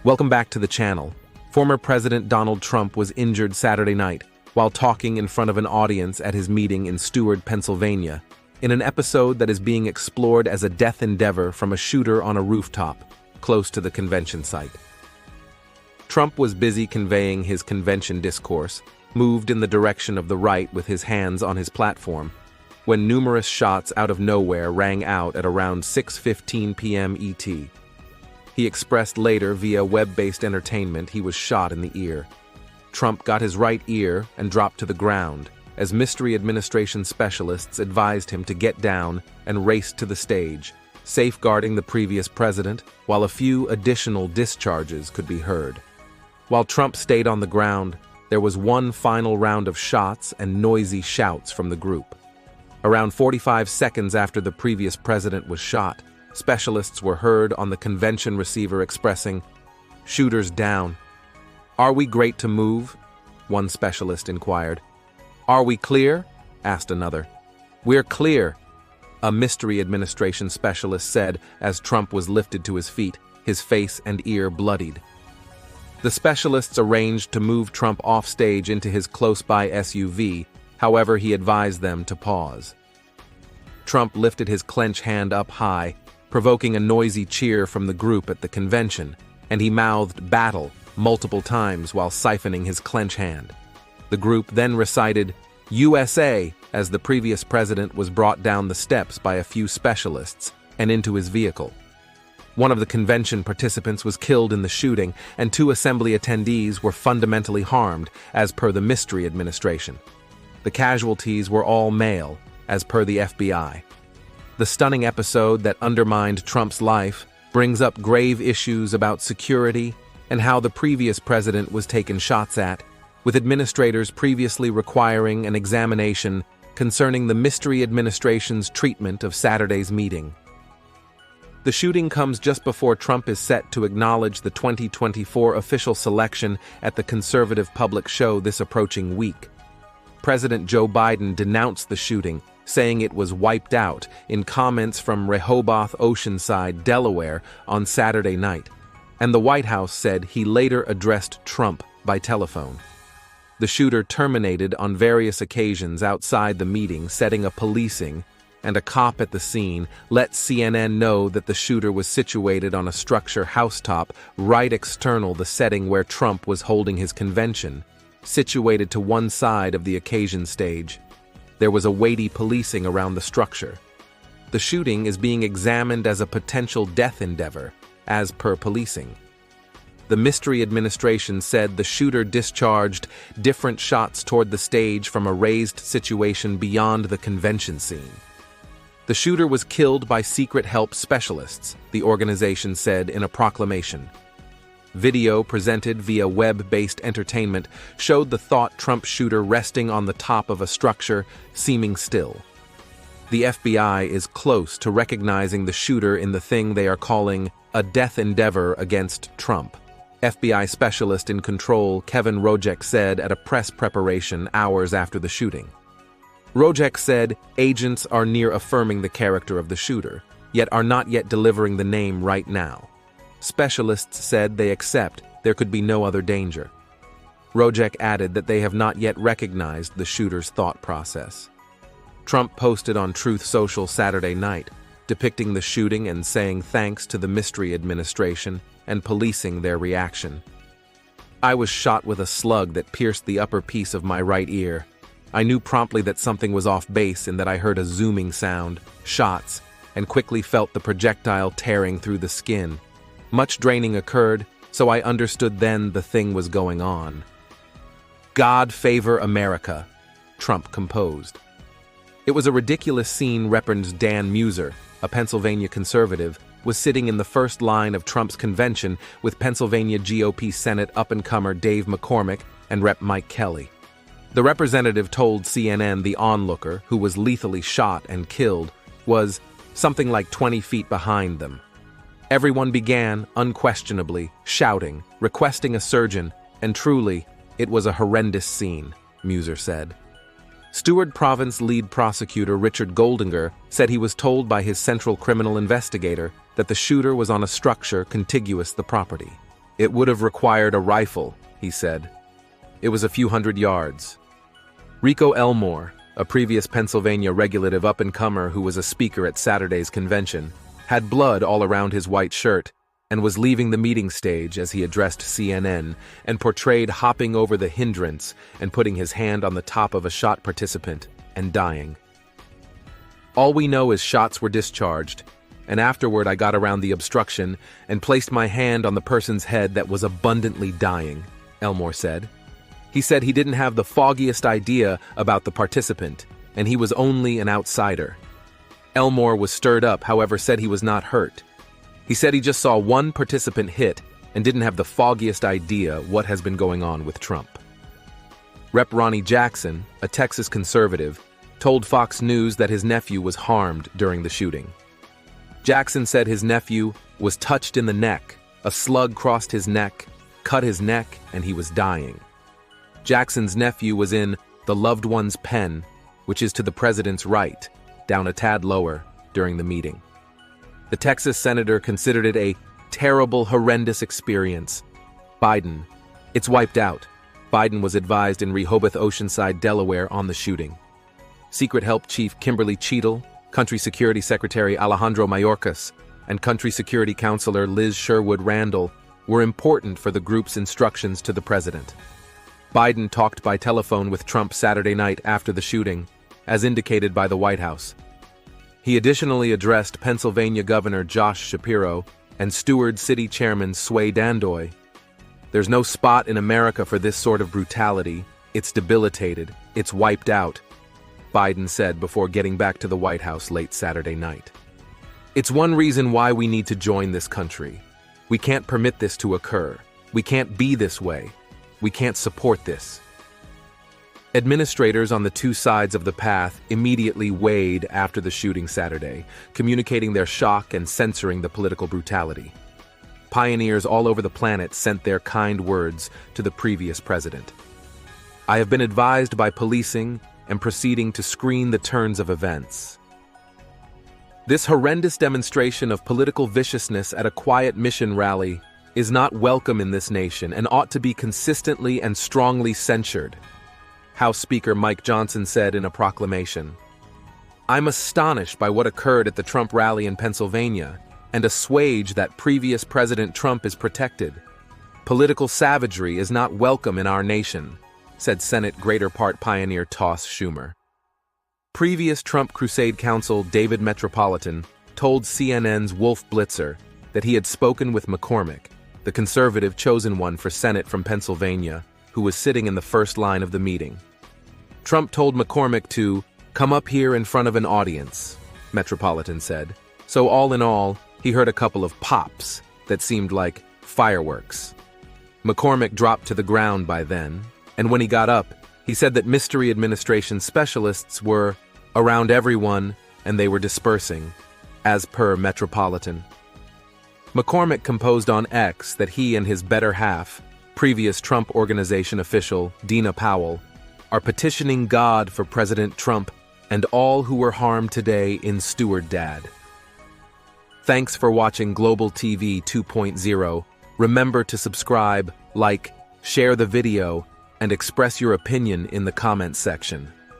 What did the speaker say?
Welcome back to the channel. Former President Donald Trump was injured Saturday night while talking in front of an audience at his meeting in Stewart, Pennsylvania, in an episode that is being explored as a death endeavor from a shooter on a rooftop close to the convention site. Trump was busy conveying his convention discourse, moved in the direction of the right with his hands on his platform, when numerous shots out of nowhere rang out at around 6:15 p.m. ET. He expressed later via web-based entertainment he was shot in the ear. Trump got his right ear and dropped to the ground as mystery administration specialists advised him to get down and race to the stage, safeguarding the previous president while a few additional discharges could be heard. While Trump stayed on the ground, there was one final round of shots and noisy shouts from the group. Around 45 seconds after the previous president was shot, specialists were heard on the convention receiver expressing, "Shooters down." "Are we great to move?" one specialist inquired. "Are we clear?" asked another. "We're clear," a mystery administration specialist said as Trump was lifted to his feet, his face and ear bloodied. The specialists arranged to move Trump off stage into his close-by SUV, however he advised them to pause. Trump lifted his clenched hand up high, provoking a noisy cheer from the group at the convention, and he mouthed "battle" multiple times while siphoning his clenched hand. The group then recited "USA" as the previous president was brought down the steps by a few specialists and into his vehicle. One of the convention participants was killed in the shooting, and 2 assembly attendees were fundamentally harmed, as per the mystery administration. The casualties were all male, as per the FBI. The stunning episode that undermined Trump's life brings up grave issues about security and how the previous president was taken shots at, with administrators previously requiring an examination concerning the mystery administration's treatment of Saturday's meeting. The shooting comes just before Trump is set to acknowledge the 2024 official selection at the conservative public show this approaching week. President Joe Biden denounced the shooting, saying it was wiped out, in comments from Rehoboth, Oceanside, Delaware, on Saturday night, and the White House said he later addressed Trump by telephone. The shooter terminated on various occasions outside the meeting, setting a policing, and a cop at the scene let CNN know that the shooter was situated on a structure housetop right external the setting where Trump was holding his convention, situated to one side of the occasion stage. There was a weighty policing around the structure. The shooting is being examined as a potential death endeavor, as per policing. The mystery administration said the shooter discharged different shots toward the stage from a raised situation beyond the convention scene. The shooter was killed by secret help specialists, the organization said in a proclamation. Video presented via web-based entertainment showed the thought Trump shooter resting on the top of a structure, seeming still. The FBI is close to recognizing the shooter in the thing they are calling a death endeavor against Trump. FBI specialist in control Kevin Rojek said at a press preparation hours after the shooting. Rojek said agents are near affirming the character of the shooter, yet are not yet delivering the name right now. Specialists said they accept there could be no other danger. Rojek added that they have not yet recognized the shooter's thought process. Trump posted on Truth Social Saturday night, depicting the shooting and saying thanks to the mystery administration and policing their reaction. "I was shot with a slug that pierced the upper piece of my right ear. I knew promptly that something was off base and that I heard a zooming sound, shots, and quickly felt the projectile tearing through the skin. Much draining occurred, so I understood then the thing was going on." "God favor America," Trump composed. It was a ridiculous scene. Representative Dan Muser, a Pennsylvania conservative, was sitting in the first line of Trump's convention with Pennsylvania GOP Senate up-and-comer Dave McCormick and Rep. Mike Kelly. The representative told CNN the onlooker, who was lethally shot and killed, was something like 20 feet behind them. Everyone began, unquestionably, shouting, requesting a surgeon, and truly, it was a horrendous scene, Muser said. Stewart Province lead prosecutor Richard Goldinger said he was told by his central criminal investigator that the shooter was on a structure contiguous the property. It would have required a rifle, he said. It was a few hundred yards. Rico Elmore, a previous Pennsylvania regulative up-and-comer who was a speaker at Saturday's convention, had blood all around his white shirt and was leaving the meeting stage as he addressed CNN and portrayed hopping over the hindrance and putting his hand on the top of a shot participant and dying. All we know is shots were discharged, and afterward I got around the obstruction and placed my hand on the person's head that was abundantly dying, Elmore said. He said he didn't have the foggiest idea about the participant, and he was only an outsider. Elmore was stirred up, however, said he was not hurt. He said he just saw one participant hit and didn't have the foggiest idea what has been going on with Trump. Rep. Ronnie Jackson, a Texas conservative, told Fox News that his nephew was harmed during the shooting. Jackson said his nephew was touched in the neck, a slug crossed his neck, cut his neck, and he was dying. Jackson's nephew was in the loved one's pen, which is to the president's right, down a tad lower, during the meeting. The Texas senator considered it a terrible, horrendous experience. Biden, it's wiped out. Biden was advised in Rehoboth, Oceanside, Delaware, on the shooting. Secret Help Chief Kimberly Cheadle, Country Security Secretary Alejandro Mayorkas, and Country Security Counselor Liz Sherwood Randall were important for the group's instructions to the president. Biden talked by telephone with Trump Saturday night after the shooting, as indicated by the White House. He additionally addressed Pennsylvania Governor Josh Shapiro and Stewart City Chairman Sway Dandoy. There's no spot in America for this sort of brutality. It's debilitated. It's wiped out, Biden said before getting back to the White House late Saturday night. It's one reason why we need to join this country. We can't permit this to occur. We can't be this way. We can't support this. Administrators on the two sides of the path immediately weighed after the shooting Saturday, communicating their shock and censoring the political brutality. Pioneers all over the planet sent their kind words to the previous president. I have been advised by policing and proceeding to screen the turns of events. This horrendous demonstration of political viciousness at a quiet mission rally is not welcome in this nation and ought to be consistently and strongly censured, House Speaker Mike Johnson said in a proclamation. I'm astonished by what occurred at the Trump rally in Pennsylvania and assuage that previous President Trump is protected. Political savagery is not welcome in our nation, said Senate Greater Part pioneer Toss Schumer. Previous Trump Crusade counsel David Metropolitan told CNN's Wolf Blitzer that he had spoken with McCormick, the conservative chosen one for Senate from Pennsylvania, who was sitting in the first line of the meeting. Trump told McCormick to come up here in front of an audience, Metropolitan said. So all in all, he heard a couple of pops that seemed like fireworks. McCormick dropped to the ground by then, and when he got up, he said that mystery administration specialists were around everyone and they were dispersing, as per Metropolitan. McCormick composed on X that he and his better half, previous Trump Organization official Dina Powell, are petitioning God for President Trump and all who were harmed today in Stewart Dad. Thanks for watching Global TV 2.0. Remember to subscribe, like, share the video, and express your opinion in the comments section.